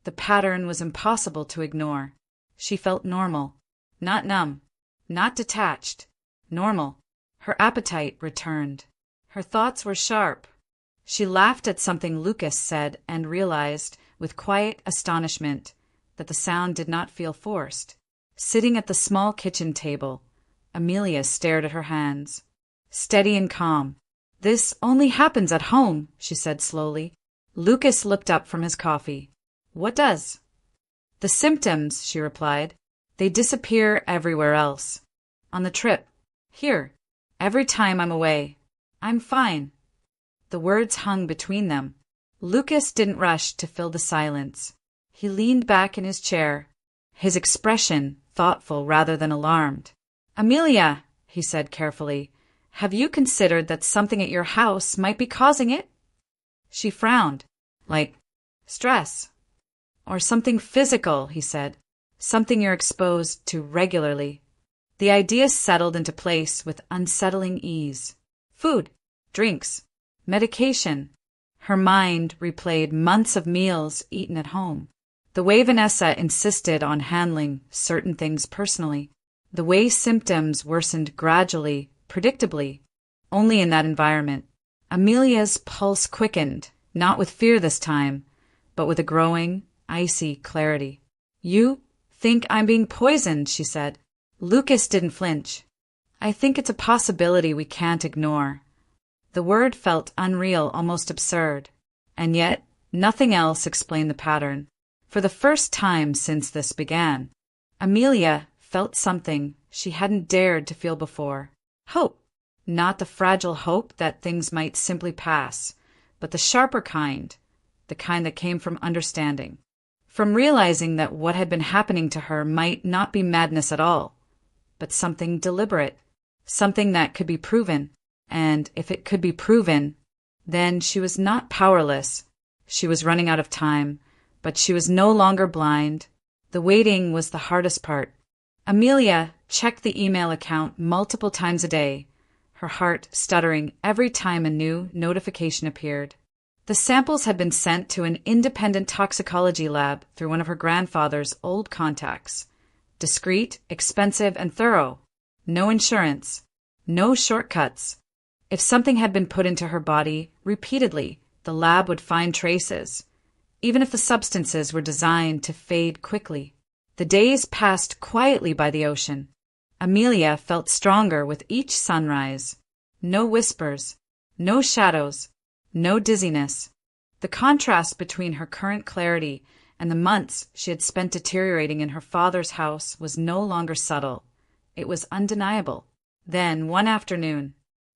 Speaker 2: the pattern was impossible to ignore. She felt normal, not numb, not detached, normal. Her appetite returned. Her thoughts were sharp. She laughed at something Lucas said and realized, with quiet astonishment, that the sound did not feel forced. Sitting at the small kitchen table, Amelia stared at her hands. Steady and calm. "This only happens at home," she said slowly. Lucas looked up from his coffee. "What does?" "The symptoms," she replied. "They disappear everywhere else. On the trip. Here. Every time I'm away. I'm fine." The words hung between them. Lucas didn't rush to fill the silence. He leaned back in his chair, his expression thoughtful rather than alarmed. "Amelia," he said carefully, "have you considered that something at your house might be causing it?" She frowned. "Like stress?" "Or something physical," he said. "Something you're exposed to regularly." The idea settled into place with unsettling ease. Food, drinks, medication. Her mind replayed months of meals eaten at home. The way Vanessa insisted on handling certain things personally. The way symptoms worsened gradually, predictably, only in that environment. Amelia's pulse quickened, not with fear this time, but with a growing, icy clarity. "You think I'm being poisoned," she said. Lucas didn't flinch. "I think it's a possibility we can't ignore." The word felt unreal, almost absurd. And yet, nothing else explained the pattern. For the first time since this began, Amelia felt something she hadn't dared to feel before. Hope. Not the fragile hope that things might simply pass, but the sharper kind, the kind that came from understanding. From realizing that what had been happening to her might not be madness at all, but something deliberate, something that could be proven. And if it could be proven, then she was not powerless. She was running out of time, but she was no longer blind. The waiting was the hardest part. Amelia checked the email account multiple times a day, her heart stuttering every time a new notification appeared. The samples had been sent to an independent toxicology lab through one of her grandfather's old contacts. Discreet, expensive, and thorough. No insurance. No shortcuts. If something had been put into her body repeatedly, the lab would find traces, even if the substances were designed to fade quickly. The days passed quietly by the ocean. Amelia felt stronger with each sunrise. No whispers, no shadows, no dizziness. The contrast between her current clarity and the months she had spent deteriorating in her father's house was no longer subtle. It was undeniable. Then, one afternoon,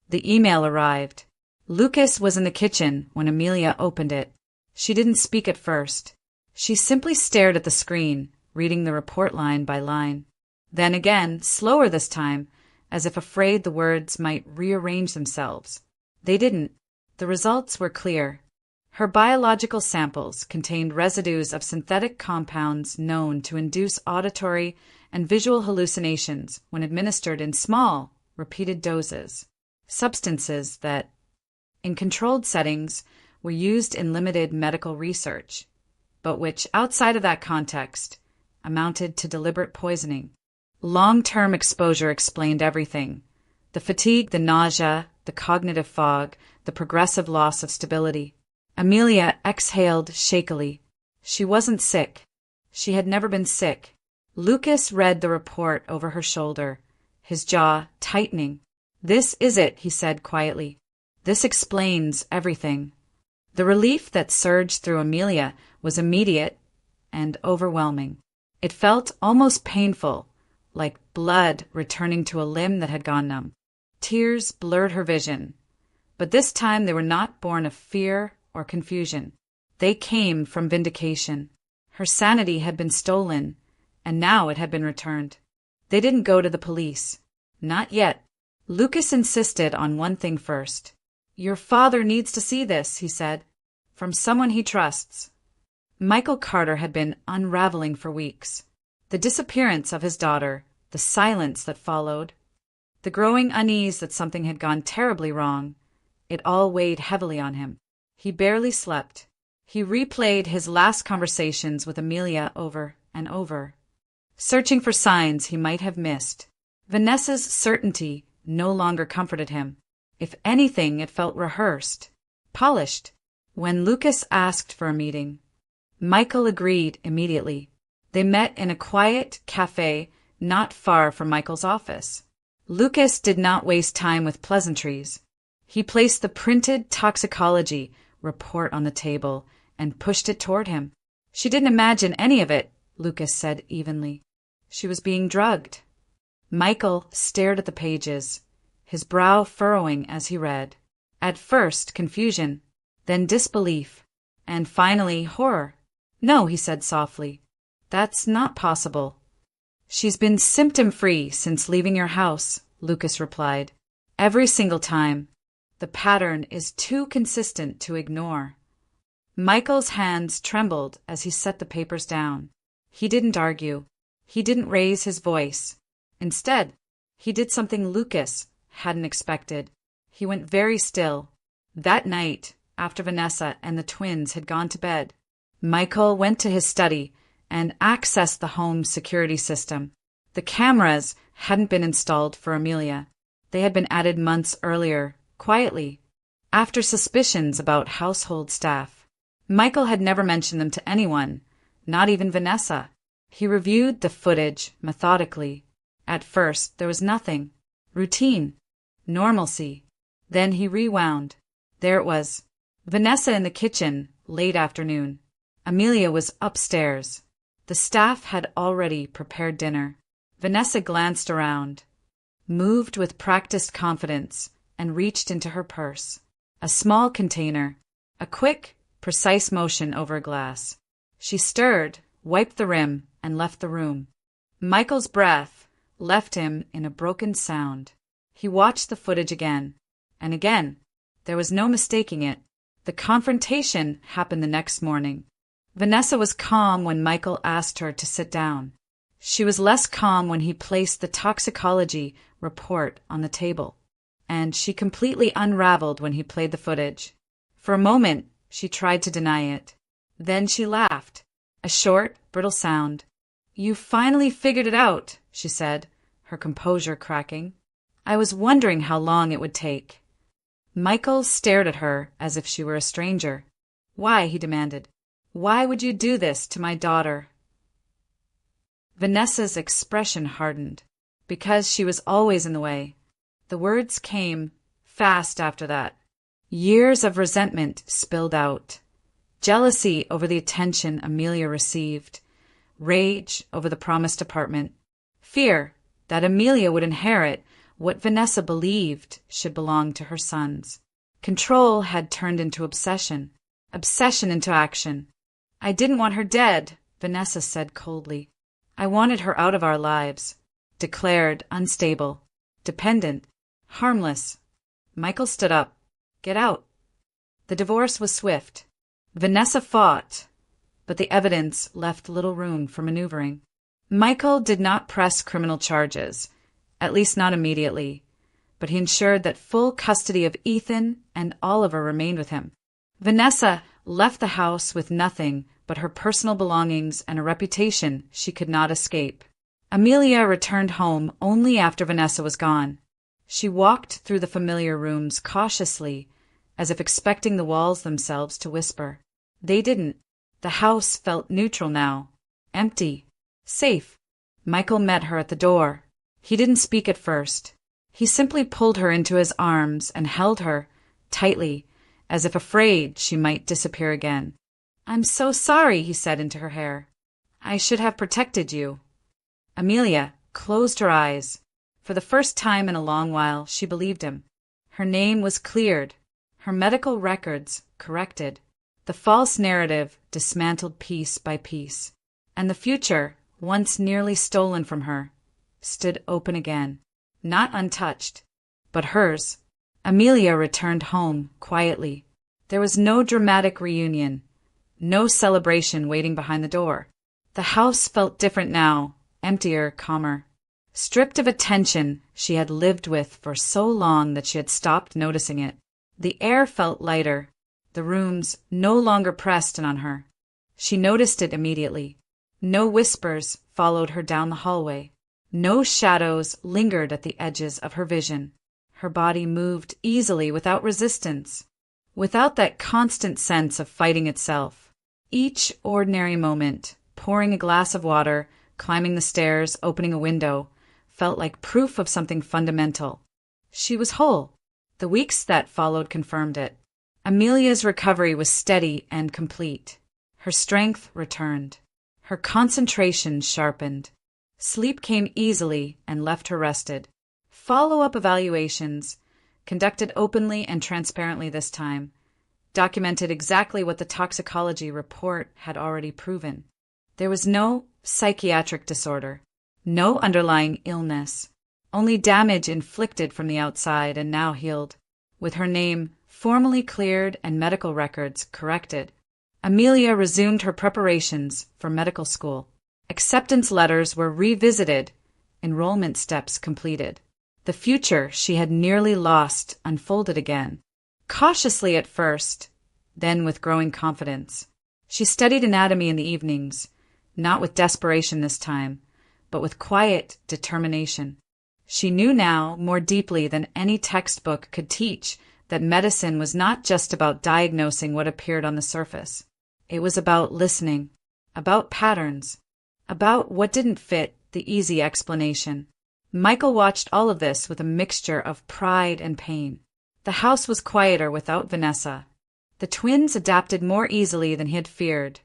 Speaker 2: the email arrived. Lucas was in the kitchen when Amelia opened it. She didn't speak at first. She simply stared at the screen, reading the report line by line. Then again, slower this time, as if afraid the words might rearrange themselves. They didn't. The results were clear. Her biological samples contained residues of synthetic compounds known to induce auditory and visual hallucinations when administered in small, repeated doses. Substances that, in controlled settings, were used in limited medical research, but which, outside of that context, amounted to deliberate poisoning. Long-term exposure explained everything. The fatigue, the nausea, the cognitive fog, the progressive loss of stability. Amelia exhaled shakily. She wasn't sick. She had never been sick. Lucas read the report over her shoulder, his jaw tightening. "This is it," he said quietly. "This explains everything." The relief that surged through Amelia was immediate and overwhelming. It felt almost painful, like blood returning to a limb that had gone numb. Tears blurred her vision, but this time they were not born of fear or confusion. They came from vindication. Her sanity had been stolen, and now it had been returned. They didn't go to the police. Not yet. Lucas insisted on one thing first. "Your father needs to see this," he said, "from someone he trusts." Michael Carter had been unraveling for weeks. The disappearance of his daughter, the silence that followed, the growing unease that something had gone terribly wrong, it all weighed heavily on him. He barely slept. He replayed his last conversations with Amelia over and over, searching for signs he might have missed. Vanessa's certainty no longer comforted him. If anything, it felt rehearsed, polished. When Lucas asked for a meeting, Michael agreed immediately. They met in a quiet cafe not far from Michael's office. Lucas did not waste time with pleasantries. He placed the printed toxicology report on the table and pushed it toward him. "She didn't imagine any of it," Lucas said evenly. "She was being drugged." Michael stared at the pages, his brow furrowing as he read. At first, confusion, then disbelief, and finally horror. "No," he said softly. "That's not possible." "She's been symptom-free since leaving your house," Lucas replied. "Every single time. The pattern is too consistent to ignore." Michael's hands trembled as he set the papers down. He didn't argue. He didn't raise his voice. Instead, he did something Lucas hadn't expected. He went very still. That night, after Vanessa and the twins had gone to bed, Michael went to his study and accessed the home's security system. The cameras hadn't been installed for Amelia. They had been added months earlier, quietly, after suspicions about household staff. Michael had never mentioned them to anyone, not even Vanessa. He reviewed the footage methodically. At first, there was nothing. Routine. Normalcy. Then he rewound. There it was. Vanessa in the kitchen, late afternoon. Amelia was upstairs. The staff had already prepared dinner. Vanessa glanced around, moved with practiced confidence, and reached into her purse. A small container. A quick, precise motion over a glass. She stirred, wiped the rim, and left the room. Michael's breath left him in a broken sound. He watched the footage again, and again. There was no mistaking it. The confrontation happened the next morning. Vanessa was calm when Michael asked her to sit down. She was less calm when he placed the toxicology report on the table, and she completely unraveled when he played the footage. For a moment, she tried to deny it. Then she laughed, a short, brittle sound. "You finally figured it out," she said, her composure cracking. "I was wondering how long it would take." Michael stared at her as if she were a stranger. "Why?" he demanded. "Why would you do this to my daughter?" Vanessa's expression hardened. Because she was always in the way. The words came fast after that. Years of resentment spilled out. Jealousy over the attention Amelia received. Rage over the promised apartment. Fear that Amelia would inherit what Vanessa believed should belong to her sons. Control had turned into obsession. Obsession into action. "I didn't want her dead," Vanessa said coldly. "I wanted her out of our lives." Declared unstable, dependent, harmless. Michael stood up. "Get out." The divorce was swift. Vanessa fought, but the evidence left little room for maneuvering. Michael did not press criminal charges, at least not immediately, but he ensured that full custody of Ethan and Oliver remained with him. Vanessa left the house with nothing but her personal belongings and a reputation she could not escape. Amelia returned home only after Vanessa was gone. She walked through the familiar rooms cautiously, as if expecting the walls themselves to whisper. They didn't. The house felt neutral now. Empty. Safe. Michael met her at the door. He didn't speak at first. He simply pulled her into his arms and held her, tightly, as if afraid she might disappear again. "I'm so sorry," he said into her hair. "I should have protected you." Amelia closed her eyes. For the first time in a long while, she believed him. Her name was cleared, her medical records corrected, the false narrative dismantled piece by piece, and the future, once nearly stolen from her, stood open again, not untouched, but hers. Amelia returned home quietly. There was no dramatic reunion, no celebration waiting behind the door. The house felt different now, emptier, calmer. Stripped of attention she had lived with for so long that she had stopped noticing it. The air felt lighter, the rooms no longer pressed in on her. She noticed it immediately. No whispers followed her down the hallway. No shadows lingered at the edges of her vision. Her body moved easily without resistance, without that constant sense of fighting itself. Each ordinary moment, pouring a glass of water, climbing the stairs, opening a window, felt like proof of something fundamental. She was whole. The weeks that followed confirmed it. Amelia's recovery was steady and complete. Her strength returned. Her concentration sharpened. Sleep came easily and left her rested. Follow-up evaluations, conducted openly and transparently this time, documented exactly what the toxicology report had already proven. There was no psychiatric disorder, no underlying illness, only damage inflicted from the outside and now healed. With her name formally cleared and medical records corrected, Amelia resumed her preparations for medical school. Acceptance letters were revisited, enrollment steps completed. The future she had nearly lost unfolded again. Cautiously at first, then with growing confidence. She studied anatomy in the evenings, not with desperation this time, but with quiet determination. She knew now, more deeply than any textbook could teach, that medicine was not just about diagnosing what appeared on the surface. It was about listening, about patterns, about what didn't fit the easy explanation. Michael watched all of this with a mixture of pride and pain. The house was quieter without Vanessa. The twins adapted more easily than he had feared,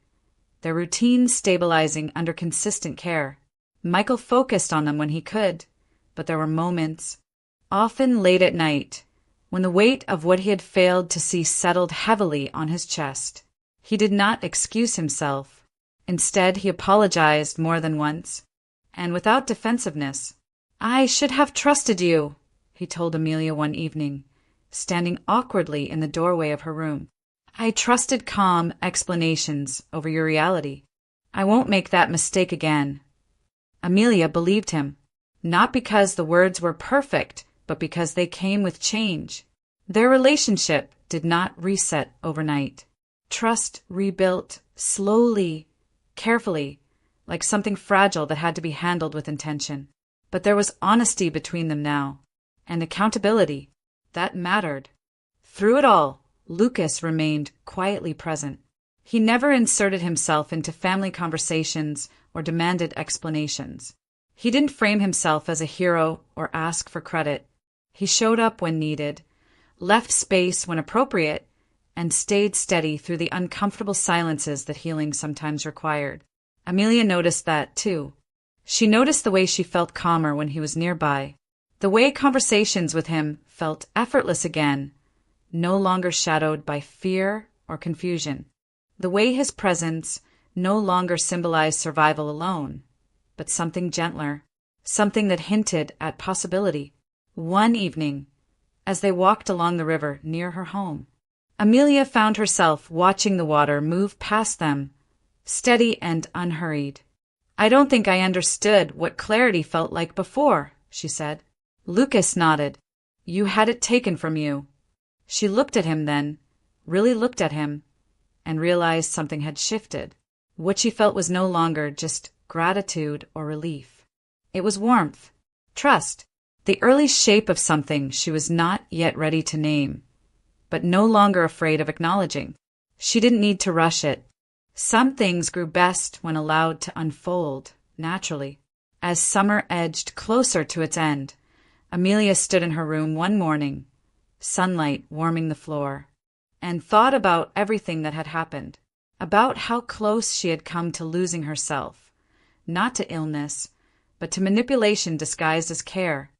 Speaker 2: their routines stabilizing under consistent care. Michael focused on them when he could, but there were moments, often late at night, when the weight of what he had failed to see settled heavily on his chest. He did not excuse himself. Instead, he apologized more than once, and without defensiveness. "I should have trusted you," he told Amelia one evening, standing awkwardly in the doorway of her room. "I trusted calm explanations over your reality. I won't make that mistake again." Amelia believed him, not because the words were perfect, but because they came with change. Their relationship did not reset overnight. Trust rebuilt slowly, carefully, like something fragile that had to be handled with intention. But there was honesty between them now, and accountability. That mattered. Through it all, Lucas remained quietly present. He never inserted himself into family conversations or demanded explanations. He didn't frame himself as a hero or ask for credit. He showed up when needed, left space when appropriate, and stayed steady through the uncomfortable silences that healing sometimes required. Amelia noticed that, too. She noticed the way she felt calmer when he was nearby, the way conversations with him felt effortless again, no longer shadowed by fear or confusion, the way his presence no longer symbolized survival alone, but something gentler, something that hinted at possibility. One evening, as they walked along the river near her home, Amelia found herself watching the water move past them, steady and unhurried. "I don't think I understood what clarity felt like before," she said. Lucas nodded. "You had it taken from you." She looked at him then, really looked at him, and realized something had shifted. What she felt was no longer just gratitude or relief. It was warmth, trust, the early shape of something she was not yet ready to name, but no longer afraid of acknowledging. She didn't need to rush it. Some things grew best when allowed to unfold naturally. As summer edged closer to its end, Amelia stood in her room one morning, sunlight warming the floor, and thought about everything that had happened, about how close she had come to losing herself, not to illness, but to manipulation disguised as care,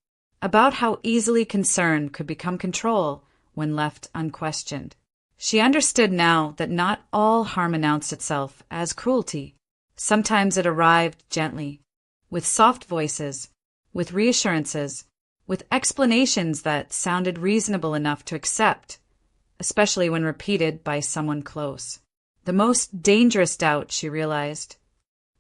Speaker 2: about how easily concern could become control when left unquestioned. She understood now that not all harm announced itself as cruelty. Sometimes it arrived gently, with soft voices, with reassurances, with explanations that sounded reasonable enough to accept, especially when repeated by someone close. The most dangerous doubt, she realized,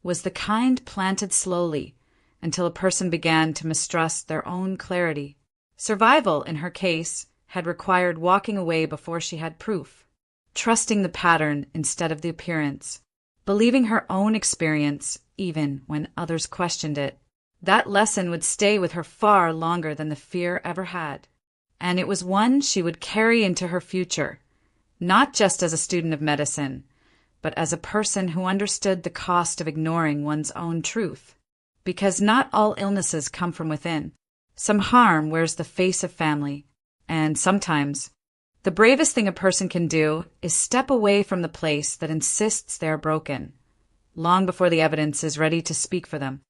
Speaker 2: was the kind planted slowly until a person began to mistrust their own clarity. Survival, in her case, had required walking away before she had proof, trusting the pattern instead of the appearance, believing her own experience even when others questioned it. That lesson would stay with her far longer than the fear ever had, and it was one she would carry into her future, not just as a student of medicine, but as a person who understood the cost of ignoring one's own truth. Because not all illnesses come from within. Some harm wears the face of family, and sometimes the bravest thing a person can do is step away from the place that insists they are broken, long before the evidence is ready to speak for them.